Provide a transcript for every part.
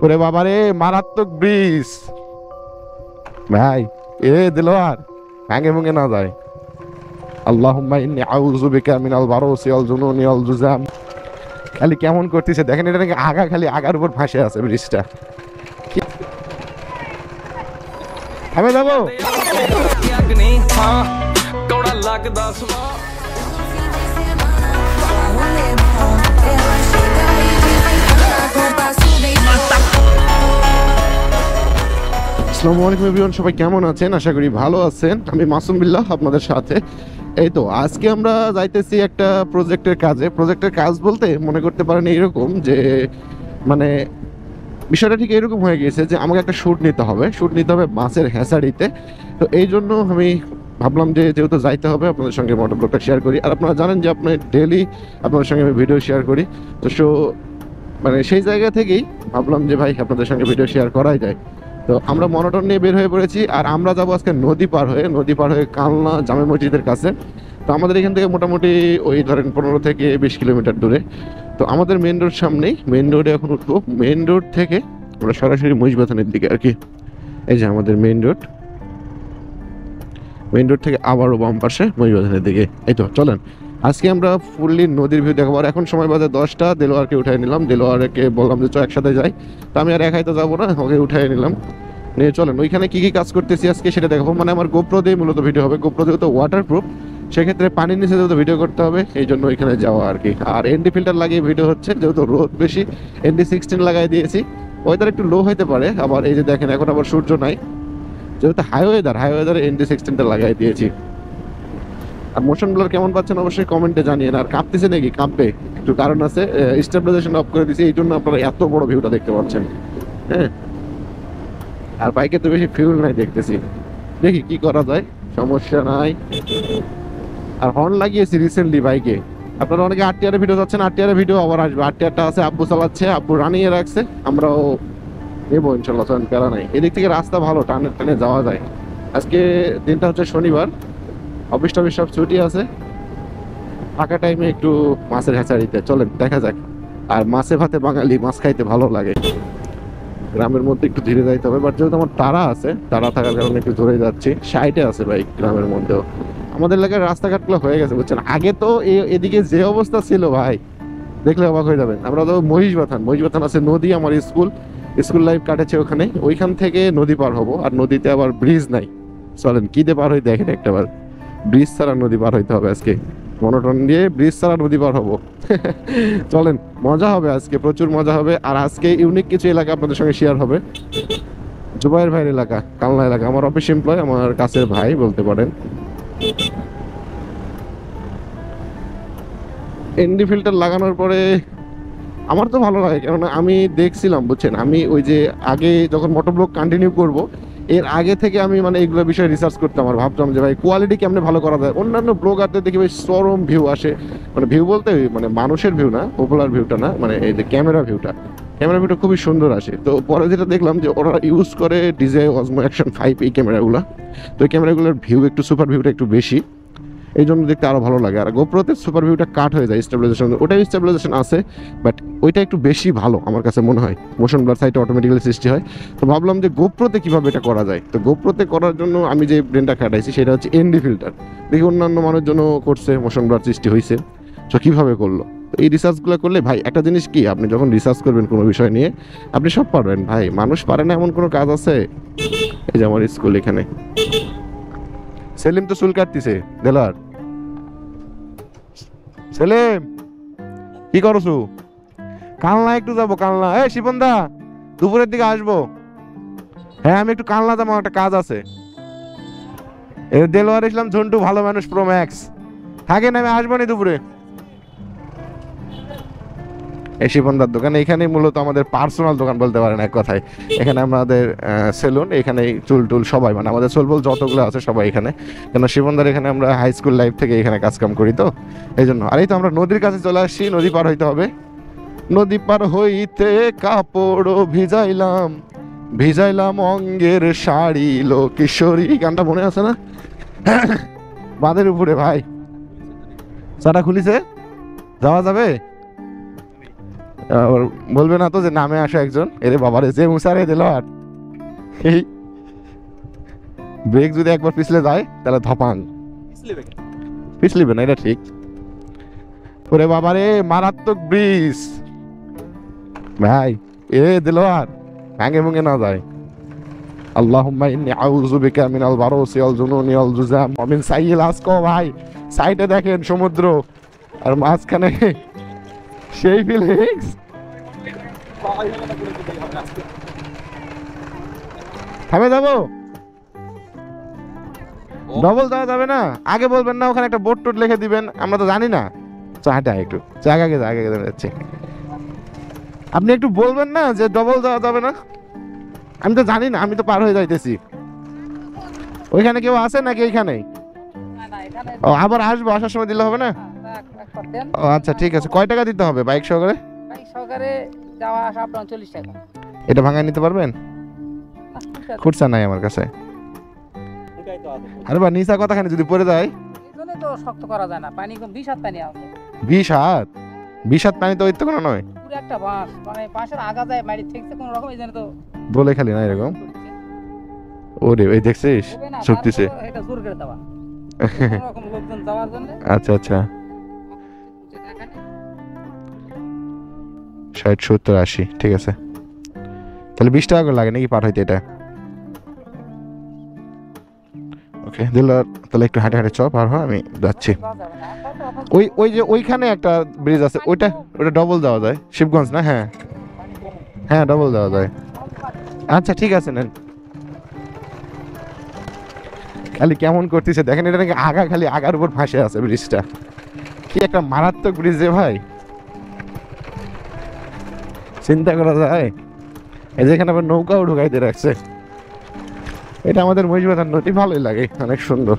ওরে বাবারে মারাত্মক ব্রিজ ভাই, এ দিলওয়ার ভাঙে ভুঙে না যায়। আল্লাহুম্মা ইন্নী আউযু বিকা মিনাল বারুসি ওয়াল জুনুনি ওয়াল জুজাম। খালি কেমন করতেছে দেখেন, এটা নাকি আগা, খালি আগার উপর ভাসে আছে ব্রিজটা। আমি যাবো আসসালামু আলাইকুম এভরিওয়ান, সবাই কেমন আছেন? আশা করি ভালো আছেন। আমি মাসুম বিল্লাহ আপনাদের সাথে। এই তো আজকে আমরা যাইতেছি একটা প্রজেক্টের কাজে। প্রজেক্টের কাজ বলতে মনে করতে পারেন এইরকম যে মানে বিষয়টা ঠিক এরকম হয়ে গিয়েছে যে আমাকে একটা শ্যুট নিতে হবে মাছের হ্যাচারিতে। তো এই জন্য আমি ভাবলাম যে যেহেতু যাইতে হবে আপনাদের সঙ্গে মোটরব্লগটা শেয়ার করি। আর আপনারা জানেন যে আপনি ডেইলি আপনাদের সঙ্গে আমি ভিডিও শেয়ার করি। তো মানে সেই জায়গা থেকেই ভাবলাম যে ভাই আপনাদের সঙ্গে ভিডিও শেয়ার করাই যায়। তো আমরা মনোটন নিয়ে বের হয়ে পড়েছি, আর আমরা যাবো আজকে নদী পার হয়ে কালনা জামে মসজিদের কাছে। তো আমাদের এখান থেকে মোটামুটি ওই ধরেন 15 থেকে 20 কিলোমিটার দূরে। তো আমাদের মেন রোড সামনেই, মেন রোডে এখন উঠবো। মেন রোড থেকে আমরা সরাসরি মহিষবাথানের দিকে আর কি। এই যে আমাদের মেন রোড থেকে আবারও বাম পাশে মহিষবাথানের দিকে। এই তো চলেন আজকে আমরা ফুললি নদীর ভিউ দেখাবো। আর এখন সময় বাজে 10টা। দেলোয়ারকে উঠাই নিলাম, দেলোয়ারকে বললাম যে একসাথে যাই। তো আমি আর একাই তো যাবো না, ওকে উঠাই নিলাম, নিয়ে চলেন ওইখানে কি কি কাজ করতেছি আজকে সেটা দেখাবো। মানে আমার গোপ্রো দিয়ে মূলত ভিডিও হবে। গোপ্রো যেহেতু ওয়াটারপ্রুফ, সেক্ষেত্রে পানির নিচে যেহেতু ভিডিও করতে হবে, এই জন্য ওইখানে যাওয়া আর কি। আর এনডি ফিল্টার লাগিয়ে ভিডিও হচ্ছে, যেহেতু রোদ বেশি ND 16 লাগাই দিয়েছি। ওয়েদার একটু লো হইতে পারে। আবার এই যে দেখেন এখন আবার সূর্য নাই, যেহেতু হাইওয়েদার ND 16টা লাগাই দিয়েছি। আর মোশন ব্লার কেমন পাচ্ছেন অবশ্যই কমেন্টে জানিয়েন। আর কাঁপতেছে নাকি? কাঁপবে একটু, কারণ আছে স্টেবিলাইজেশন অফ করে দিয়েছি, এই জন্য আপনারা এত বড় ভিউটা দেখতে পাচ্ছেন। হ্যাঁ, আর বাইকে তো বেশি ফিউল নাই দেখতেছি, দেখি কি করা যায়, সমস্যা নাই। আর হর্ন লাগিয়েছি রিসেন্টলি বাইকে। আপনারা অনেকে RTR ভিডিও যাচ্ছেন, RTR ভিডিও আবার আসবে। RTRটা আছে, আব্বু চালাচ্ছে, আব্বু রানিয়ে রাখছে, আমরাও নেবো ইনশাল্লাহ। প্যারা নাই, এদিক থেকে রাস্তা ভালো, টানে যাওয়া যায়। আজকে দিনটা হচ্ছে শনিবার, অফিস টফিস সব ছুটি আছে। ফাঁকা টাইমে একটু মাছের হ্যাচারিতে চলেন, দেখা যাক। আর মাছে ভাতে বাঙালি, মাছ খাইতে ভালো লাগে। গ্রামের মধ্যে একটু ধীরে যাইতে হবে, বাট যেহেতু আমার তাড়া থাকার কারণে একটু ধরে যাচ্ছি। 60-এ আছে বাইক গ্রামের মধ্যেও। আমাদের এলাকার রাস্তাঘাটগুলো হয়ে গেছে বুঝছেন। আগে তো এদিকে যে অবস্থা ছিল ভাই, দেখলে অবাক হয়ে যাবেন। আমরা তো মহিষবাথান আছে নদী, আমার স্কুল লাইফ কাটেছে ওখানে। ওইখান থেকে নদী পার হবো, আর নদীতে আবার ব্রিজ নাই। চলেন কি দিয়ে পার হই দেখেন একটাবার। ব্রিজ ছাড়া নদী পার হইতে হবে আজকে, মনোটন দিয়ে ব্রিজ ছাড়া নদী পার হবো। চলেন, মজা হবে আজকে, প্রচুর মজা হবে। আর আজকে ইউনিক কিছু এলাকা আপনাদের সঙ্গে শেয়ার হবে। জুবাইর ভাইয়ের এলাকা, কালনা এলাকা, আমার অফিস এমপ্লয়, আমার কাছের ভাই বলতে পারেন। ND ফিল্টার লাগানোর পরে আমার তো ভালো লাগে, কেননা আমি দেখছিলাম বুঝছেন। আমি ওই যে আগে যখন মোটরব্লগ কন্টিনিউ করব, এর আগে থেকে আমি মানে এগুলো বিষয়ে রিসার্চ করতাম। আর ভাবতাম যে ভাই কোয়ালিটি কেমনে ভালো করা যায়। অন্যান্য ব্লগারদের দেখি ভাই চরম ভিউ আসে, মানে ভিউ বলতে মানে মানুষের ভিউ না, পপুলার ভিউটা না, মানে এই যে ক্যামেরা ভিউটা খুবই সুন্দর আসে। তো পরে যেটা দেখলাম যে ওরা ইউজ করে DJI Osmo Action 5 এই ক্যামেরাগুলো। তো এই ক্যামেরাগুলোর ভিউ একটু, সুপার ভিউটা একটু বেশি, এই জন্য দেখতে আরও ভালো লাগে। আর গোপ্রোতে সুপার ভিউটা কাট হয়ে যায়, স্টেবিলাইজেশন আছে, বাট ওইটা একটু বেশি ভালো আমার কাছে মনে হয়। মোশন ব্লার সাইটে অটোমেটিক্যালি সৃষ্টি হয়। তো ভাবলাম যে গোপ্রোতে কীভাবে এটা করা যায়। তো গোপ্রোতে করার জন্য আমি যে ব্রেনটা খাটাইছি সেটা হচ্ছে ND ফিল্টার। দেখি অন্যান্য মানুষের জন্য করছে, মোশন ব্লার সৃষ্টি হয়েছে। তো কীভাবে করলো, তো এই রিসার্চগুলো করলে ভাই একটা জিনিস কি, আপনি যখন রিসার্চ করবেন কোনো বিষয় নিয়ে, আপনি সব পারবেন ভাই। মানুষ পারে না এমন কোনো কাজ আছে? এই যে আমার স্কুল এখানে সেলিম তো চুল কাটতেছে। দেলার সেলিম কি করছো? কালনা একটু যাবো, কালনা। শিপনদা দুপুরের দিকে আসবো। হ্যাঁ আমি একটু কালনা যাবো, একটা কাজ আছে। দেলোয়ার ইসলাম ঝন্টু ভালো মানুষ প্রো ম্যাক্স থাকেন, আমি আসবো না দুপুরে। শিপনদার দোকান এখানেই মূলত আমাদের পার্সোনাল দোকান বলতে পারেন এক কথায়। এখানে আমাদের সেলুন, এখানে চুল টুল সবাই, মানে আমাদের সোলবল যতগুলো আছে সবাই এখানে। কেন শিপনদার এখানে আমরা হাই স্কুল লাইফ থেকে এখানে কাজ কাম করি, তো এই জন্য। আর এই তো আমরা নদীর কাছে চলে আসছি, নদী পার হইতে হবে। নদী পার হইতে কাপড় ভিজাইলাম অঙ্গের শাড়ি লো কিশোরী, গানটা মনে আছে না? বাঁধের উপরে ভাই চাটা খুলিছে, যাওয়া যাবে? আবার বলবে না তো যে নামে আসে একজন, এরে বাবারে যে মুসারে দিল আর এই ব্রেক যদি একবার পিছলে যায় তাহলে ধপাং পিছলিবে না, এটা ঠিক। ওরে বাবারে মারাত্মক ব্রিজ ভাই, এ দিল আর ভাঙে ভুঙে না যায়। আল্লাহুম্মা ইন্নী আউযু বিকা মিনাল বারুসি ওয়াল জুনুনি ওয়াল জুযাম ওয়া মিন সাইয়িল আসকাম। ভাই সাইডে দেখেন সমুদ্র আর মাঝখানে সেই ফিলিংস। থামে যাবো, ডবল দেওয়া যাবে না, আগে বলবেন না ওখানে একটা বোর্ড টোট লিখে দিবেন, আমরা তো জানি না। চাটা একটু আগে যাচ্ছে, আপনি একটু বলবেন না যে ডবল দেওয়া যাবে না, আমি তো জানি না, আমি তো পার হয়ে যাইতেছি। ওইখানে কেউ আছে নাকি এইখানে? ও আবার আসবো, আসার সময় দিলে হবে না? ও আচ্ছা ঠিক আছে, কয় টাকা দিতে হবে বাইক সহকারে? বাইক সহকারে যাওয়া আসা আপনার 40 টাকা। এটা ভাঙা নিতে পারবেন? খুঁড়ছা নাই আমার কাছে। আরে বা নিচা কথাখানি যদি পড়ে যায়, এইজন্য তো শক্ত করা যায় না, পানি কম 20 হাত পানি আছে। 20 হাত? 20 হাত পানি তো ওই তো কোনো নয়, পুরো একটা বাঁশ, মানে বাঁশের আগা যায় মাটি থেকে কোন রকম, এইজন্য তো বলে খালি না এরকম। ওরে ওই দেখছিস শক্তিছে, এটা জোর করে দেওয়া কোন রকম লোকজন যাওয়ার জন্য। আচ্ছা 60 70 80 ঠিক আছে, তাহলে 20 টাকা করে লাগে নাকি পার হইতে এটা? ওকে দিল, তাহলে একটু হাঁটে হাঁটে চ পার হয়, আমি যাচ্ছি। ওই যে ওইখানে একটা ব্রিজ আছে, ওটা ডবল দেওয়া যায়, শিবগঞ্জ না? হ্যাঁ ডবল দেওয়া যায়। আচ্ছা ঠিক আছে নেন। খালি কেমন করতেছে দেখেন, এটা নাকি আগা, খালি আগার উপর ফাঁসে আছে ব্রিজটা। কি একটা মারাত্মক ব্রিজ রে ভাই, চিন্তা করা যায়। এই যেখানে আবার নৌকাও ঢুকাইতে রাখছে। এটা আমাদের মহিষবাজার নদী, ভালোই লাগে, অনেক সুন্দর।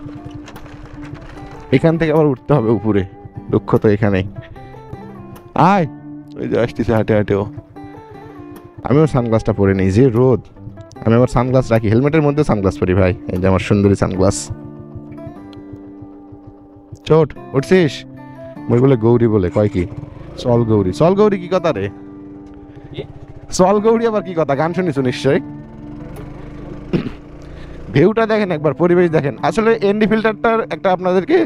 এখান থেকে আবার উঠতে হবে উপরে, দুঃখ তো এখানেই। আয় ওই যে আসতেছে হাঁটে হাঁটেও। আমিও সানগ্লাসটা পরে নিই, যে রোদ। আমি আবার সানগ্লাস রাখি, হেলমেটের মধ্যে সানগ্লাস পরি ভাই, এই যে আমার সুন্দরী সানগ্লাস। চোট উঠছিস? মই বলে গৌরী বলে, কয় কি চল গৌরী? চল গৌরী কি কথা রে? চল গৌরী আবার কি কথা? গান শুনিস নিশ্চয়। ভিউটা দেখেন একবার, পরিবেশ দেখেন। আসলে এনডি ফিল্টারটার একটা আপনাদেরকে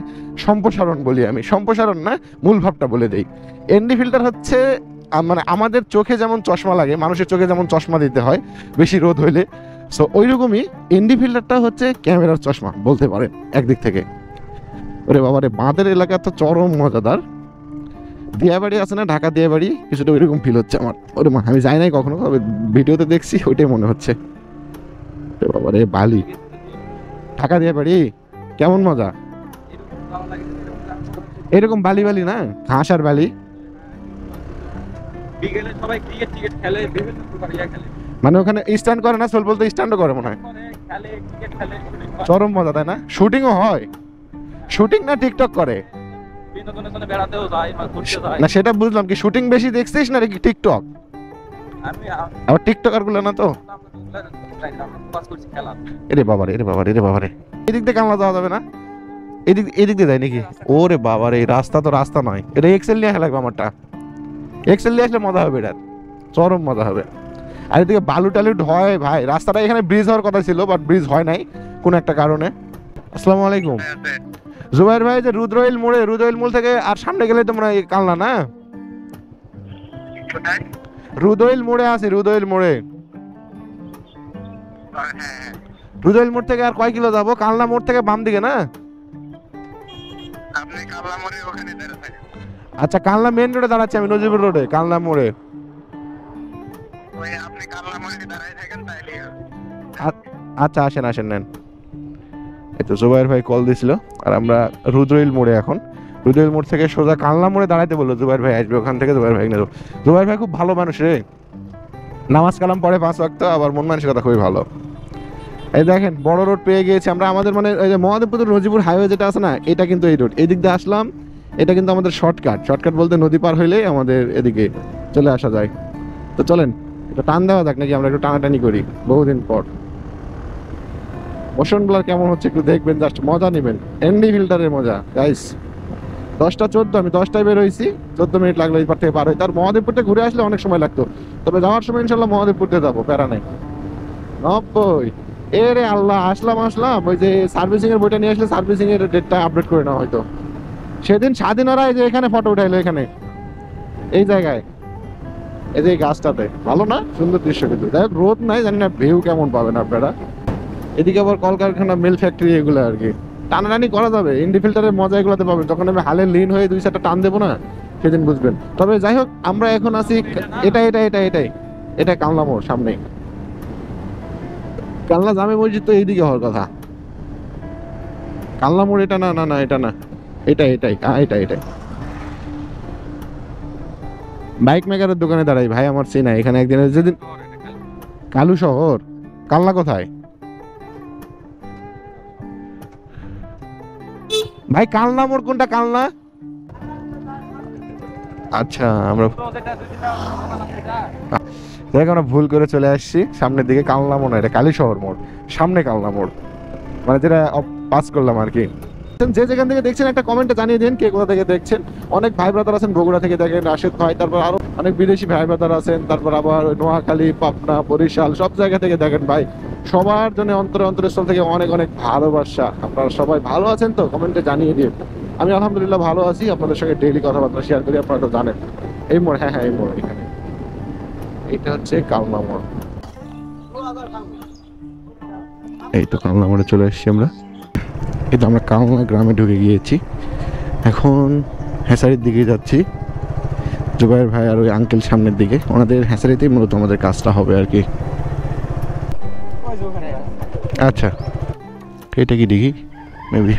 সম্প্রসারণ বলি আমি, সম্প্রসারণ না, মূল ভাবটা বলে দেই। এনডি ফিল্টার হচ্ছে মানে আমাদের চোখে যেমন চশমা লাগে, মানুষের চোখে যেমন চশমা দিতে হয় বেশি রোদ হইলে, সো ওই রকমই এনডি ফিল্টারটা হচ্ছে ক্যামেরার চশমা বলতে পারেন একদিক থেকে। ওরে বাবারে, বাঁধের এলাকা তো চরম মজাদার। দিয়াবাড়ি আছে না, ঢাকা দিয়াবাড়ি, কিছুটা ওইরকম ফিল হচ্ছে আমার। ওরে মা, আমি যাই নাই কখনো, তবে ভিডিওতে দেখছি, ওইটাই মনে হচ্ছে। বাবারে বালি, ঢাকা দিয়াবাড়ি কেমন মজা। এরকম বালি বালি না, ঘাস আর বালি। বিকেলে সবাই ক্রিকেট খেলে, বিভিন্ন প্রকার খেলে, মানে ওখানে স্ট্যান্ড করে না, সোল বলতে স্ট্যান্ডও করে মনে হয়। খেলে ক্রিকেট খেলে, চরম মজা তাই না? শুটিংও হয়, শুটিং না টিকটক করে? বিনোদনের জন্য বেড়াতেও যায় বা ঘুরতে যায় না সেটা বুঝলাম, কি শুটিং বেশি দেখছিস না নাকি টিকটক? আমি আবার টিকটকার গুলো না তো। এরে বাবারে, এরে বাবারে, এরে বাবারে, এদিক দিয়ে কামলা যাওয়া যাবে না? এদিক দিয়ে যায় নাকি? ওরে বাবারে, রাস্তা তো রাস্তা নয়, এটা এক্সেল নিয়ে আসা লাগবে আমারটা। এক্সেল নিয়ে আসলে মজা হবে, এটার চরম মজা হবে। আর এদিকে বালু টালু হয় ভাই, রাস্তাটা এখানে ব্রিজ হওয়ার কথা ছিল, বাট ব্রিজ হয় নাই কোন একটা কারণে। আসসালামু আলাইকুম জুবাইর ভাই, যে রুদ্রইল মোড়ে, রুদ্রইল মোড় থেকে আর সামনে গেলে তোমরা কালনা না? রুদ্রইল মোড়ে আছি, রুদ্রইল মোড়ে। রুদ্রইল মোড় থেকে আর কয় কিলো যাবো? কালনা মোড় থেকে বাম দিকে না? আচ্ছা, কালনা মেন রোডে দাঁড়াচ্ছি আমি, নজিবুর রোডে, কালনা মোড়ে। আচ্ছা আসেন আসেন, নেন। এই তো জুবাইর ভাই কল দিছিল, আর আমরা রুদ্রইল মোড়ে এখন। রুদ্রইল মোড় থেকে সোজা কালনা মোড়ে দাঁড়াইতে বললো, জুবাইর ভাই আসবে ওখান থেকে, জুবাইর ভাই নিয়ে যাবো। জুবাইর ভাই খুব ভালো মানুষ রে, নামাজ কালাম পড়ে 5 ওয়াক্ত, আবার মন মানসিকতা খুবই ভালো। এই দেখেন বড় রোড পেয়ে গিয়েছি আমরা, আমাদের মানে এই যে মহাদেবপুর নজিপুর হাইওয়ে যেটা আছে না, এটা কিন্তু এই রোড, এই দিক দিয়ে আসলাম। এটা কিন্তু আমাদের শর্টকাট বলতে নদী পার হইলেই আমাদের এদিকে চলে আসা যায়। তো চলেন এটা টান দেওয়া যাক নাকি, আমরা একটু টানাটানি করি বহুদিন পর। মোশন ব্লার কেমন হচ্ছে একটু দেখবেন, জাস্ট মজা নেবেন, এনডি ফিল্টারের মজা গাইস। 10:14, আমি 10টায় বের হয়েছি, 14 মিনিট লাগলো এই পার থেকে পার হইতে। আর মহাদেবপুরটা ঘুরে আসলে অনেক সময় লাগতো, তবে যাওয়ার সময় ইনশাল্লাহ মহাদেবপুরতে যাবো, প্যারা নাই। 90 এরে আল্লাহ, আসলাম ওই যে সার্ভিসিং এর বইটা নিয়ে আসলে সার্ভিসিং এর ডেটটা আপডেট করে নেওয়া হয়তো। সেদিন স্বাধীনরা এই যে এখানে ফটো উঠাইলো, এখানে এই জায়গায়, এই যে এই গাছটাতে, ভালো না, সুন্দর দৃশ্য। কিন্তু দেখ রোদ নাই, জানি না ভিউ কেমন পাবেন আপনারা। এদিকে আবার কলকারখানা, মিল ফ্যাক্টরি, এগুলো আর কি টানাটানি করা যাবে। ইন্ডি ফিল্টারের মজা এগুলোতে পাবেন, যখন আমি হালে লিন হয়ে 2-4টা টান দেবো না, সেদিন বুঝবেন। তবে যাই হোক, আমরা এখন আছি এটা কালনা মোড় সামনেই। কালনা জামে মসজিদ তো এইদিকে হওয়ার কথা। কালনা মোড় এটা না, এটা না, এটাই। বাইক মেকারের দোকানে দাঁড়াই ভাই, আমার চেনা এখানে একদিন, যেদিন কালু শহর, কালনা কোথায় ভাই? কালনা মোড় কোনটা? কালনা, আচ্ছা আমরা দেখ, আমরা ভুল করে চলে আসছি সামনের দিকে। কালনা মোড়, এটা কালী শহর মোড়, সামনে কালনা মোড়, মানে যেটা পাস করলাম আর কি। যে যেখান থেকে দেখছেন একটা কমেন্টে জানিয়ে দিন কে কোথা থেকে দেখছেন। অনেক ভাই ব্রাদার আছেন বগুড়া থেকে দেখেন, রাশেদ ভাই, তারপর আরো অনেক বিদেশি ভাই ব্রাদার আছেন, তারপর আবার নোয়াখালী, পাবনা, বরিশাল, সব জায়গা থেকে দেখেন ভাই। সবার জন্য অন্তরস্থল থেকে অনেক অনেক ভালোবাসা। আপনারা সবাই ভালো আছেন তো? কমেন্টে জানিয়ে দিন। আমি আলহামদুলিল্লাহ ভালো আছি, আপনাদের সঙ্গে ডেইলি কথাবার্তা শেয়ার করি, আপনারা তো জানেন। এই মোড়, হ্যাঁ এই মোড়, এখানে এটা হচ্ছে কালনা মোড়। এই তো কালনা মোড়ে চলে এসেছি আমরা। এই তো আমরা কালনা গ্রামে ঢুকে গিয়েছি, এখন হ্যাঁসারির দিকে যাচ্ছি। জুবাইর ভাই আর ওই আঙ্কেল সামনের দিকে, ওনাদের হ্যাঁসারিতেই মূলত আমাদের কাজটা হবে আর কি। আচ্ছা, এটা কি দিঘি মেবি।